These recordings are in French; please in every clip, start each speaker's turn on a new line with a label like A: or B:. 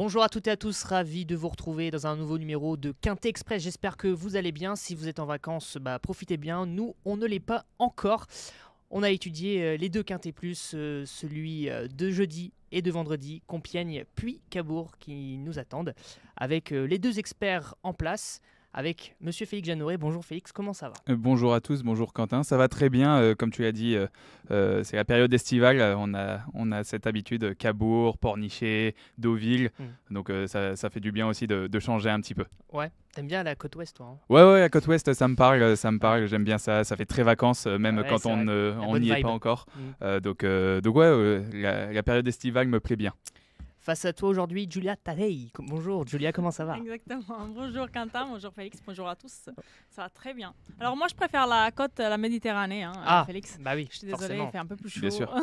A: Bonjour à toutes et à tous, ravi de vous retrouver dans un nouveau numéro de Quintet Express. J'espère que vous allez bien. Si vous êtes en vacances, profitez bien. Nous, on ne l'est pas encore. On a étudié les deux Quintet Plus, celui de jeudi et de vendredi, Compiègne puis Cabourg qui nous attendent, avec les deux experts en place, avec Monsieur Félix Jeanneret. Bonjour Félix, comment ça va ?
B: Bonjour à tous, bonjour Quentin, ça va très bien, comme tu l'as dit, c'est la période estivale, on a cette habitude, Cabourg, Pornichet, Deauville, donc ça fait du bien aussi de changer un petit peu.
A: Ouais, t'aimes bien la côte ouest toi hein ?
B: Ouais, la côte ouest ça me parle, j'aime bien ça fait très vacances, même quand on n'y est pas encore, donc la période estivale me plaît bien.
A: Face à toi aujourd'hui, Julia Tadei. Bonjour Julia, comment ça va ?
C: Exactement. Bonjour Quentin, bonjour Félix, bonjour à tous. Ça va très bien. Alors moi je préfère la côte, la Méditerranée, Félix.
A: Bah oui,
C: je suis désolée,
A: forcément.
C: Il fait un peu plus chaud.
B: Bien sûr.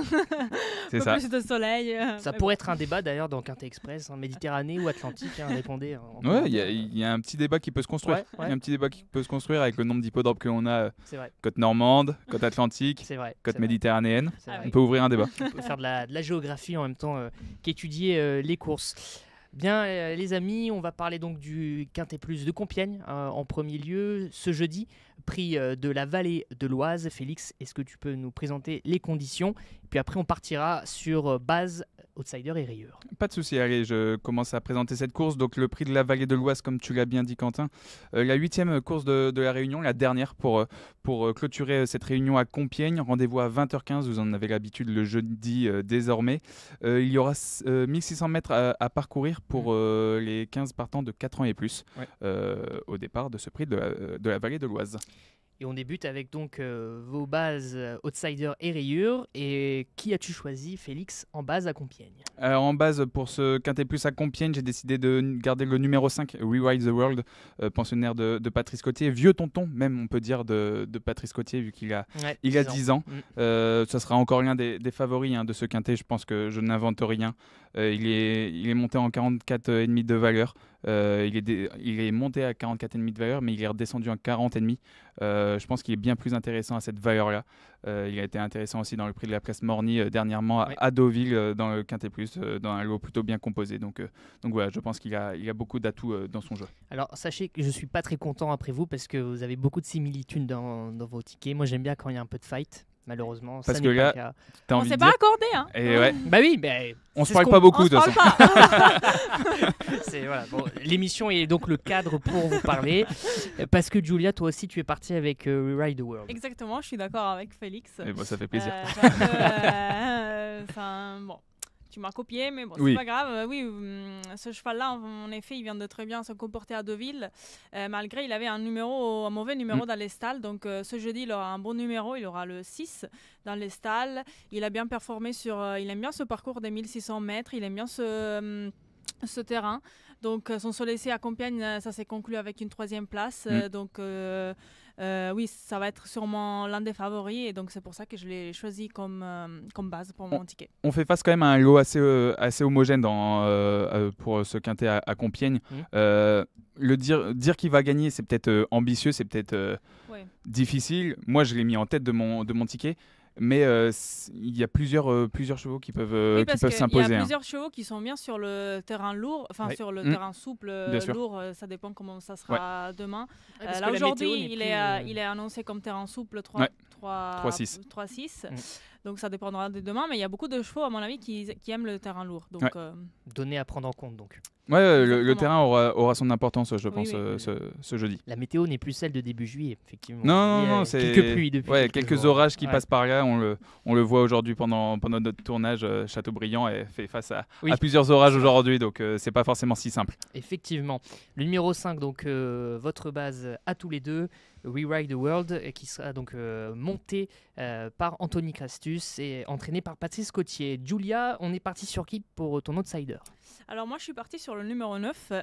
C: C'est ça. Plus de soleil.
A: Ça pourrait être un débat d'ailleurs dans Quintet Express, Méditerranée ou Atlantique, répondez.
B: Ouais, il y a un petit débat qui peut se construire.
A: Ouais.
B: Il y a un petit débat qui peut se construire avec le nombre d'hippodromes que l'on a.
A: C'est vrai.
B: Côte normande, côte atlantique, côte méditerranéenne. On peut ouvrir un débat.
A: On peut faire de la géographie en même temps qu'étudier les courses. Bien les amis, on va parler donc du Quintet Plus de Compiègne en premier lieu ce jeudi, prix de la vallée de l'Oise. Félix, est-ce que tu peux nous présenter les conditions ? Puis après on partira sur base, outsider et rayure.
B: Pas de souci, allez, je commence à présenter cette course. Donc le prix de la vallée de l'Oise, comme tu l'as bien dit Quentin, la 8e course de la Réunion, la dernière pour clôturer cette réunion à Compiègne. Rendez-vous à 20h15, vous en avez l'habitude le jeudi désormais. Il y aura 1600 mètres à parcourir pour les 15 partants de 4 ans et plus au départ de ce prix de la vallée de l'Oise.
A: Et on débute avec donc vos bases outsider et rayure. Et qui as-tu choisi, Félix, en base à Compiègne ?
B: Alors en base pour ce Quintet Plus à Compiègne, j'ai décidé de garder le numéro 5, Rewrite the World, pensionnaire de Patrice Cottier, vieux tonton même on peut dire de Patrice Cottier vu qu'il a 10 ans. Ça sera encore l'un des favoris de ce Quintet, je pense que je n'invente rien. Il est monté en 44,5 de valeur. Il est monté à 44,5 de valeur, mais il est redescendu en 40,5. Je pense qu'il est bien plus intéressant à cette valeur-là. Il a été intéressant aussi dans le prix de la place Morny dernièrement à Deauville dans le Quintet Plus, dans un lot plutôt bien composé. Donc voilà, je pense qu'il a beaucoup d'atouts dans son jeu.
A: Alors sachez que je ne suis pas très content après vous parce que vous avez beaucoup de similitudes dans vos tickets. Moi j'aime bien quand il y a un peu de fight. Malheureusement,
B: parce
A: ça
B: que
A: n'est
B: là,
A: pas le cas.
B: T'as
C: on
B: envie
C: s'est
B: de
C: pas
B: dire...
C: accordé,
B: Et ouais.
A: Bah oui,
B: on se parle pas beaucoup de toute
A: façon. Voilà. Bon, l'émission est donc le cadre pour vous parler. Parce que Julia, toi aussi, tu es partie avec Rewrite the World.
C: Exactement, je suis d'accord avec Félix.
B: Et ça fait plaisir.
C: Bon. Tu m'as copié, mais bon, c'est pas grave. Ce cheval-là, en effet, il vient de très bien se comporter à Deauville. Malgré, il avait un mauvais numéro dans les stalles. Donc, ce jeudi, il aura un bon numéro. Il aura le 6 dans les stalles. Il a bien performé il aime bien ce parcours des 1600 mètres. Il aime bien ce terrain. Donc, son seul essai à Compiègne, ça s'est conclu avec une 3e place. Oui, ça va être sûrement l'un des favoris et donc c'est pour ça que je l'ai choisi comme base pour mon ticket.
B: On fait face quand même à un lot assez homogène pour ce Quintet à Compiègne. Dire qu'il va gagner, c'est peut-être ambitieux, c'est peut-être difficile. Moi, je l'ai mis en tête de mon ticket. Mais il y a plusieurs chevaux qui peuvent s'imposer.
C: Il y a plusieurs chevaux qui sont bien sur le terrain lourd, sur le terrain souple, lourd, ça dépend comment ça sera demain. Là aujourd'hui, il est annoncé comme terrain souple 3-6. Donc ça dépendra de demain, mais il y a beaucoup de chevaux à mon avis qui aiment le terrain lourd. Donc,
A: donné à prendre en compte donc.
B: Le terrain aura son importance, je pense, ce jeudi.
A: La météo n'est plus celle de début juillet, effectivement.
B: Non, c'est
A: quelques pluies depuis.
B: Quelques orages qui passent par là. On le voit aujourd'hui pendant notre tournage. Châteaubriand fait face à plusieurs orages aujourd'hui, donc c'est pas forcément si simple.
A: Effectivement. Le numéro 5, donc votre base à tous les deux, Rewrite the World, qui sera donc monté par Anthony Crastus et entraîné par Patrice Cottier. Julia, on est parti sur qui pour ton outsider ?
C: Alors moi je suis partie sur le numéro 9,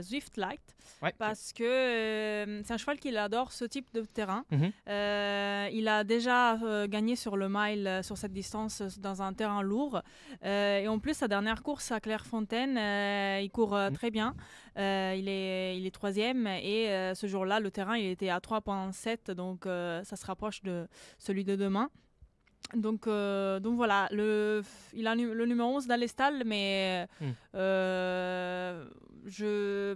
C: Swift Light, parce que c'est un cheval qui adore ce type de terrain. Il a déjà gagné sur le mile, sur cette distance, dans un terrain lourd. Et en plus, sa dernière course à Clairefontaine, il court très bien. Il est 3e et ce jour-là, le terrain il était à 3,7, donc ça se rapproche de celui de demain. Donc voilà, il a le numéro 11 dans les stalles, mais je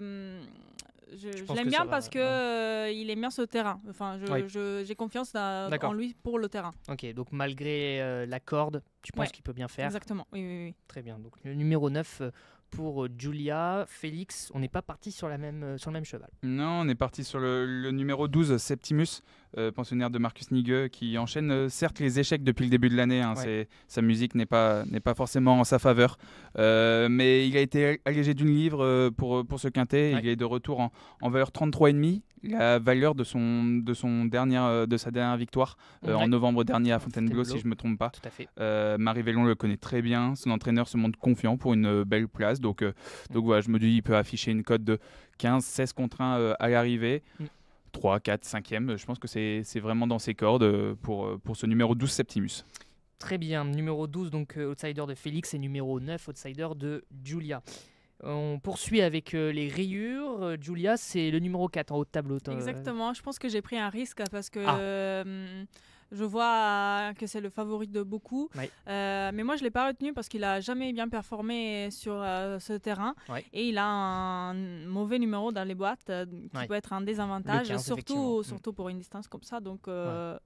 C: l'aime bien parce que il aime bien ce terrain. Enfin, j'ai confiance en lui pour le terrain.
A: Ok, donc malgré la corde, tu penses qu'il peut bien faire?
C: Exactement, oui.
A: Très bien, donc le numéro 9 pour Giulia. Félix, on n'est pas parti sur le même cheval.
B: Non, on est parti sur le numéro 12, Septimus, pensionnaire de Marcus Nigge, qui enchaîne certes les échecs depuis le début de l'année. Sa musique n'est pas forcément en sa faveur. Mais il a été allégé d'une livre pour ce quintet. Il est de retour en valeur 33,5. La valeur de sa dernière victoire en novembre dernier à Fontainebleau, si je ne me trompe pas.
A: Tout à fait.
B: Marie Vellon le connaît très bien. Son entraîneur se montre confiant pour une belle place. Donc voilà, je me dis qu'il peut afficher une cote de 15-16 contre 1 à l'arrivée. 3, 4, 5e. Je pense que c'est vraiment dans ses cordes pour ce numéro 12 Septimus.
A: Très bien. Numéro 12, donc outsider de Félix, et numéro 9, outsider de Giulia. On poursuit avec les rayures. Giulia, c'est le numéro 4 en haut de tableau.
C: Exactement. Je pense que j'ai pris un risque parce que je vois que c'est le favori de beaucoup. Mais moi, je ne l'ai pas retenu parce qu'il n'a jamais bien performé sur ce terrain. Et il a un mauvais numéro dans les boîtes qui peut être un désavantage, 15, surtout pour une distance comme ça. Donc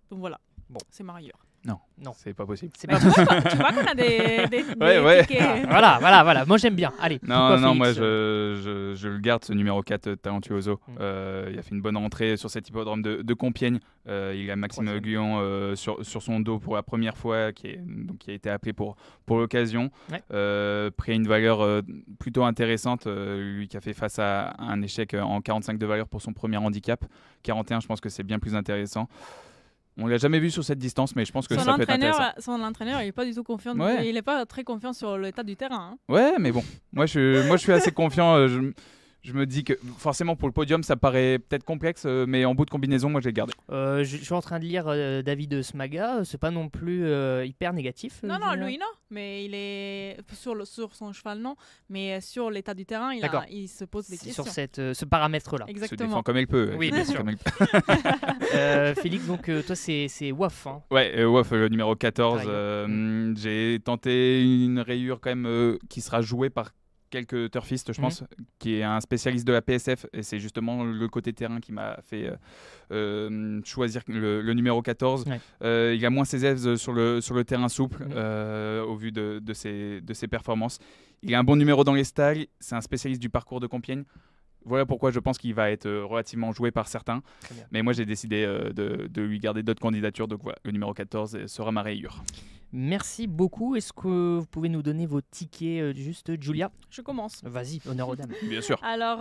C: voilà, c'est ma rayure.
B: Non, c'est pas possible.
C: Tu vois qu'on a des tickets.
A: Voilà. Moi, j'aime bien. Allez.
B: Non, moi, je le garde, ce numéro 4, Talentuoso. Il a fait une bonne rentrée sur cet hippodrome de Compiègne. Il a Maxime Guyon sur son dos pour la première fois, qui a été appelé pour l'occasion. Pris une valeur plutôt intéressante. Lui qui a fait face à un échec en 45 de valeur pour son premier handicap. 41, je pense que c'est bien plus intéressant. On l'a jamais vu sur cette distance, mais je pense que ça peut être intéressant.
C: Son entraîneur, il n'est pas du tout confiant. Il n'est pas très confiant sur l'état du terrain.
B: Ouais, mais bon, moi je suis assez confiant. Je me dis que forcément pour le podium ça paraît peut-être complexe, mais en bout de combinaison, moi j'ai gardé.
A: Je suis en train de lire David Smaga, c'est pas non plus hyper négatif.
C: Non, lui non, mais il est sur son cheval non, mais sur l'état du terrain, il se pose des questions.
A: Sur ce paramètre-là.
C: Exactement.
B: Se défend comme il peut.
A: Oui, bien sûr. Félix, donc toi c'est WAF. Hein.
B: Ouais, WAF, le numéro 14. J'ai tenté une rayure quand même qui sera jouée par quelques turfistes, je pense, qui est un spécialiste de la PSF, et c'est justement le côté terrain qui m'a fait choisir le numéro 14. Il a moins ses aises sur le terrain souple au vu de ses performances. Il a un bon numéro dans les stalles, c'est un spécialiste du parcours de Compiègne. Voilà pourquoi je pense qu'il va être relativement joué par certains. Mais moi, j'ai décidé de lui garder d'autres candidatures. Donc voilà, le numéro 14 sera ma rayure.
A: Merci beaucoup. Est-ce que vous pouvez nous donner vos tickets juste, Giulia?
C: Je commence.
A: Vas-y, honneur aux dames.
B: Bien sûr.
C: Alors,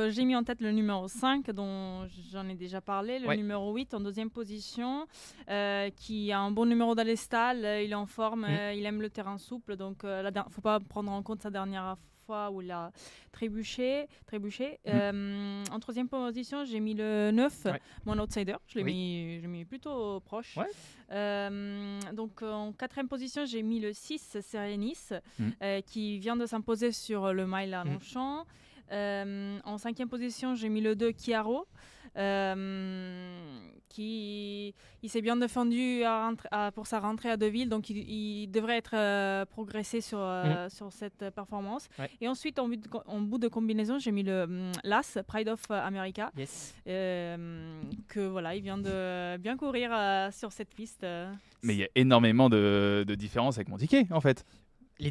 C: j'ai mis en tête le numéro 5, dont j'en ai déjà parlé. Le numéro 8 en deuxième position, qui a un bon numéro dans les stalles. Il est en forme, il aime le terrain souple. Donc, il ne faut pas prendre en compte sa dernière fois où il a trébuché. En troisième position, j'ai mis le 9, mon outsider. Je l'ai mis plutôt proche. Donc en quatrième position, j'ai mis le 6, Serenis, qui vient de s'imposer sur le mile à Longchamp. En cinquième position, j'ai mis le 2, Chiaro. Il s'est bien défendu pour sa rentrée à Deauville, donc il devrait être progressé sur cette performance. Et ensuite, en bout de combinaison, j'ai mis le l'As, Pride of America, que voilà, il vient de bien courir sur cette piste.
B: Mais il y a énormément de différences avec mon ticket, en fait.
C: Les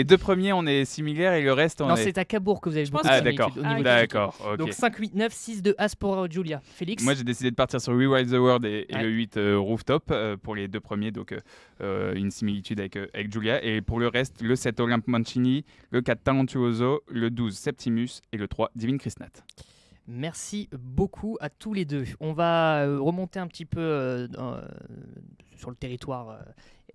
C: deux
B: premiers, on est similaires et le reste,
A: Non, c'est à Cabourg que vous avez beaucoup de
B: d'accord.
A: Au niveau
B: d'accord. Okay.
A: Donc 5, 8, 9, 6 de As pour Giulia. Félix?
B: Moi, j'ai décidé de partir sur Rewild the World et le 8 Rooftop pour les deux premiers. Donc, une similitude avec Giulia. Et pour le reste, le 7 Olympe Mancini, le 4 Talentuoso, le 12 Septimus et le 3 Divine Christnat.
A: Merci beaucoup à tous les deux. On va remonter un petit peu sur le territoire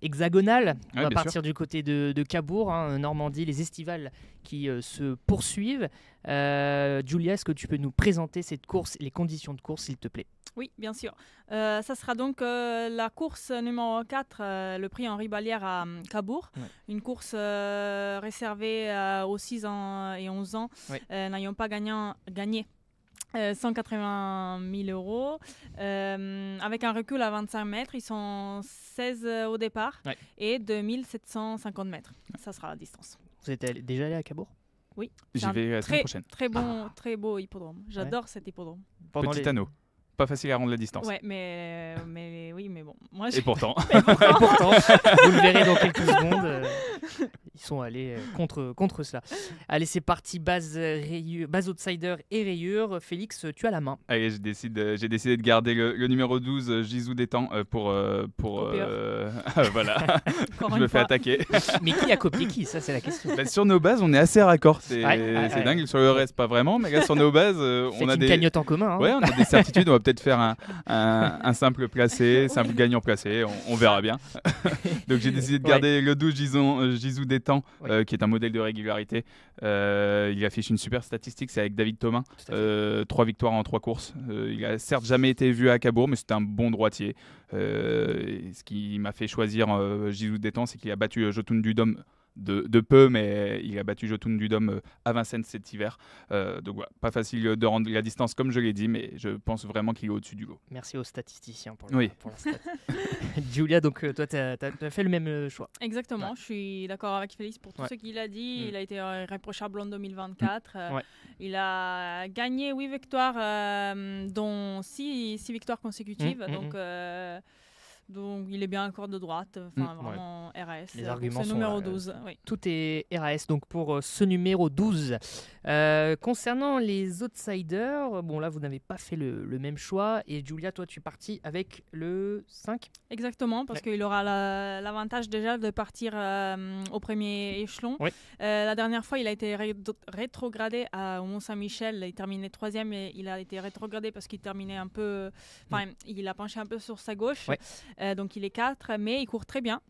A: hexagonal. On va partir du côté de Cabourg, Normandie, les estivales qui se poursuivent. Giulia, est-ce que tu peux nous présenter cette course et les conditions de course, s'il te plaît?
C: Oui, bien sûr. Ça sera donc la course numéro 4, le prix Henri Ballière à Cabourg. Une course réservée aux 6 ans et 11 ans n'ayant pas gagné 180 000 €. Avec un recul à 25 mètres, ils sont 16 au départ et 2750 mètres. Ça sera la distance.
A: Vous êtes déjà allé à Cabourg?
C: Oui.
B: J'y vais la semaine prochaine.
C: Très beau hippodrome. J'adore cet hippodrome.
B: Petit anneau. Pas facile à rendre la distance.
C: Ouais, mais bon. Moi,
B: et pourtant.
A: Vous le verrez dans quelques secondes. Ils sont allés contre cela. Allez, c'est parti. Base outsider et rayure. Félix, tu as la main.
B: Allez, j'ai décidé de garder le numéro 12, Gisou d'étang, pour voilà. Je me fais attaquer.
A: Mais qui a copié qui? Ça, c'est la question.
B: Sur nos bases, on est assez raccord. C'est dingue. Sur le reste, pas vraiment. Mais là, sur nos bases, on a des
A: cagnottes en commun. Hein.
B: Ouais, on a des certitudes. On va peut-être faire un simple placé, simple gagnant placé. On verra bien. Donc, j'ai décidé de garder le 12, Gisou d'étang, qui est un modèle de régularité. Il affiche une super statistique. C'est avec David Thomain. 3 victoires en 3 courses. Il a certes jamais été vu à Cabourg, mais c'est un bon droitier. Ce qui m'a fait choisir Gisou d'étang, c'est qu'il a battu Jotun du Dôme de peu, mais il a battu Jotun du Dôme à Vincennes cet hiver. Donc voilà, pas facile de rendre la distance comme je l'ai dit, mais je pense vraiment qu'il est au-dessus du lot.
A: Merci aux statisticiens pour la stat. Julia, donc toi, tu as fait le même choix.
C: Exactement, je suis d'accord avec Félix pour tout ce qu'il a dit. Il a été irréprochable en 2024. Il a gagné 8 victoires, dont 6 victoires consécutives. Donc, il est bien encore de droite, vraiment RAS.
A: Les arguments
C: c'est
A: sont
C: numéro 12.
A: Tout est RAS donc pour ce numéro 12. Concernant les outsiders, bon là, vous n'avez pas fait le même choix. Et Julia, toi, tu es partie avec le 5 ?
C: Exactement, parce qu'il aura l'avantage déjà de partir au premier échelon. La dernière fois, il a été rétrogradé au Mont-Saint-Michel. Il terminait 3e et il a été rétrogradé parce qu'il terminait un peu... il a penché un peu sur sa gauche. Donc il est 4, mais il court très bien.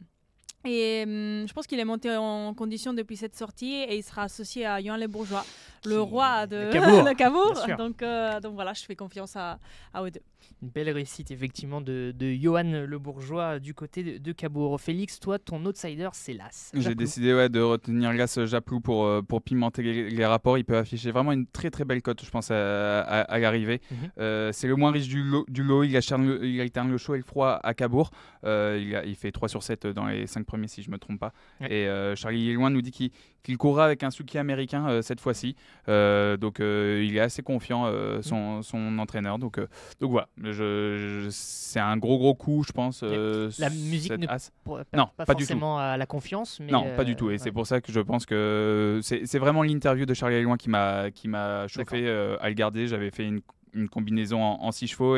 C: Et je pense qu'il est monté en condition depuis cette sortie et il sera associé à Johan Le Bourgeois, le roi de Cabourg. Donc voilà, je fais confiance à eux deux.
A: Une belle réussite effectivement de Johan Le Bourgeois du côté de Cabourg. Félix, toi, ton outsider, c'est l'As.
B: J'ai décidé de retenir l'As Japlou pour pimenter les rapports. Il peut afficher vraiment une très très belle cote, je pense, à l'arrivée. C'est le moins riche du lot. Il alterne le chaud et le froid à Cabourg. Il fait 3 sur 7 dans les 5 premiers, si je ne me trompe pas. Et Charlie Loin nous dit qu'il courra avec un sulky américain cette fois-ci. Donc il est assez confiant, son entraîneur. Donc voilà. C'est un gros coup, je pense.
A: La musique pas forcément à la confiance. Mais
B: non, pas du tout. Et c'est pour ça que je pense que c'est vraiment l'interview de Charlie Loin qui m'a chauffé à le garder. J'avais fait une combinaison en 6 chevaux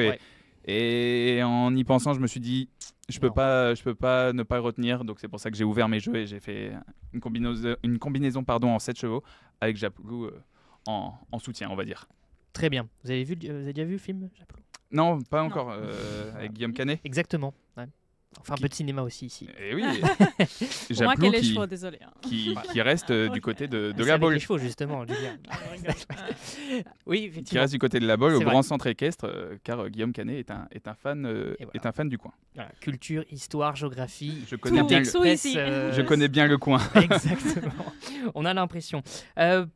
B: et en y pensant, je me suis dit, je peux pas ne pas le retenir. Donc c'est pour ça que j'ai ouvert mes jeux et j'ai fait une combinaison en 7 chevaux avec Japlou en soutien, on va dire.
A: Très bien. Vous avez déjà vu le film Japlou ?
B: Non, pas encore, avec Guillaume Canet.
A: Exactement. Enfin, un peu de cinéma aussi ici.
B: Et oui.
C: Pour moi, quel est les chevaux, désolé.
B: Qui reste du côté de la Baule.
A: Les chevaux, justement. Oui, effectivement.
B: Qui reste du côté de la Baule, au grand centre équestre, car Guillaume Canet est un fan du coin.
A: Voilà. Culture, histoire, géographie.
B: Je connais bien le coin.
A: Exactement. On a l'impression.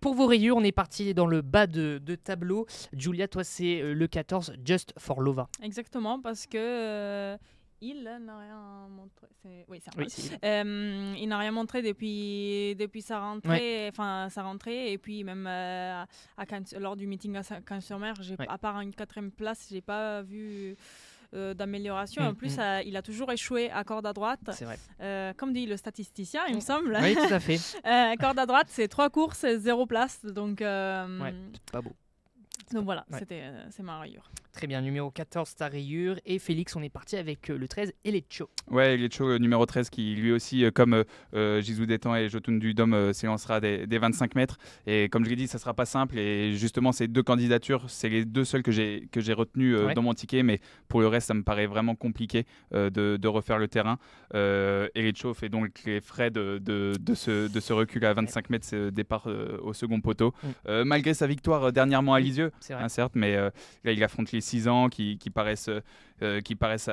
A: Pour vos rayures, on est parti dans le bas de tableau. Julia, toi, c'est le 14, Just for Lova.
C: Exactement, parce que... il n'a rien montré. Il n'a rien montré depuis sa rentrée, et puis même lors du meeting à Cannes-sur-Mer, à part une 4e place, j'ai pas vu d'amélioration. En plus, il a toujours échoué à corde à droite.
A: C'est vrai.
C: Comme dit le statisticien, il me semble.
A: Oui, tout à fait.
C: Corde à droite, c'est 3 courses, 0 place. Donc,
A: pas beau.
C: Donc voilà, c'est ma rayure.
A: Très bien, numéro 14, ta rayure. Et Félix, on est parti avec le 13, Elecho.
B: Ouais, Elecho, numéro 13, qui lui aussi, comme Gisou d'étang et Jotun du Dôme, s'élancera des 25 mètres. Et comme je l'ai dit, ça ne sera pas simple. Et justement, ces 2 candidatures, c'est les 2 seules que j'ai retenues dans mon ticket. Mais pour le reste, ça me paraît vraiment compliqué de refaire le terrain. Elecho fait donc les frais de ce recul à 25 mètres, ce départ au second poteau. Malgré sa victoire dernièrement à Lisieux, certes, mais là, il affronte les 6 ans qui paraissent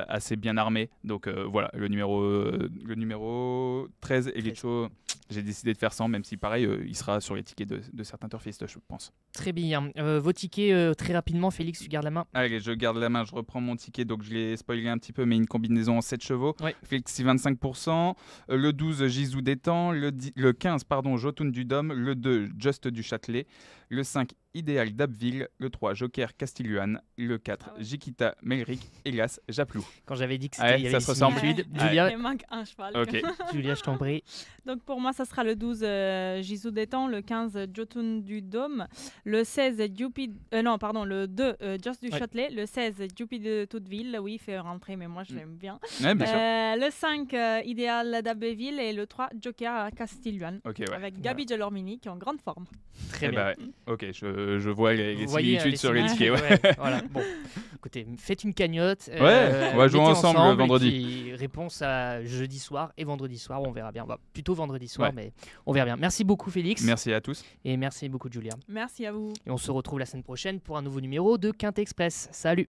B: assez bien armés. Donc voilà, le numéro 13, Elecho, j'ai décidé de faire 100, même si pareil, il sera sur les tickets de certains turfistes, je pense.
A: Très bien. Vos tickets, très rapidement, Félix, tu gardes la main.
B: Allez, je garde la main, je reprends mon ticket, donc je l'ai spoilé un petit peu, mais une combinaison en 7 chevaux.
A: Ouais.
B: Félix, 25%. Le 12, Gisou d'Étang. Le 15, Jotun du Dôme. Le 2, Just du Châtelet. Le 5, Idéal d'Abbeville. Le 3, Joker Castilluan. Le 4, Jikita Melric. Hélas, Japlou.
A: Quand j'avais dit que c'était
B: ça se ressemble.
A: Julia,
C: il manque un cheval.
B: Ok.
A: Julia, je t'en prie.
C: Donc pour moi, ça sera le 12 Gisou d'Étang, le 15 Jotun du Dôme, le 16 le 2 Just du Châtelet, le 16 Youpi de Touteville, oui, il fait rentrer, mais moi je l'aime bien.
B: Ouais, bien sûr.
C: Le 5 Idéal d'Abbeville et le 3 Joker Castilluan, avec Gabi Delormini qui est en grande forme.
A: Très bien.
B: Ok, je vois les similitudes sur les tickets.
A: Voilà. Bon, écoutez, faites une cagnotte.
B: On va jouer ensemble vendredi.
A: Réponse à jeudi soir et vendredi soir, on verra bien. Plutôt vendredi soir, mais on verra bien. Merci beaucoup, Félix.
B: Merci à tous.
A: Et merci beaucoup, Julia.
C: Merci à vous.
A: Et on se retrouve la semaine prochaine pour un nouveau numéro de Quinte Express. Salut.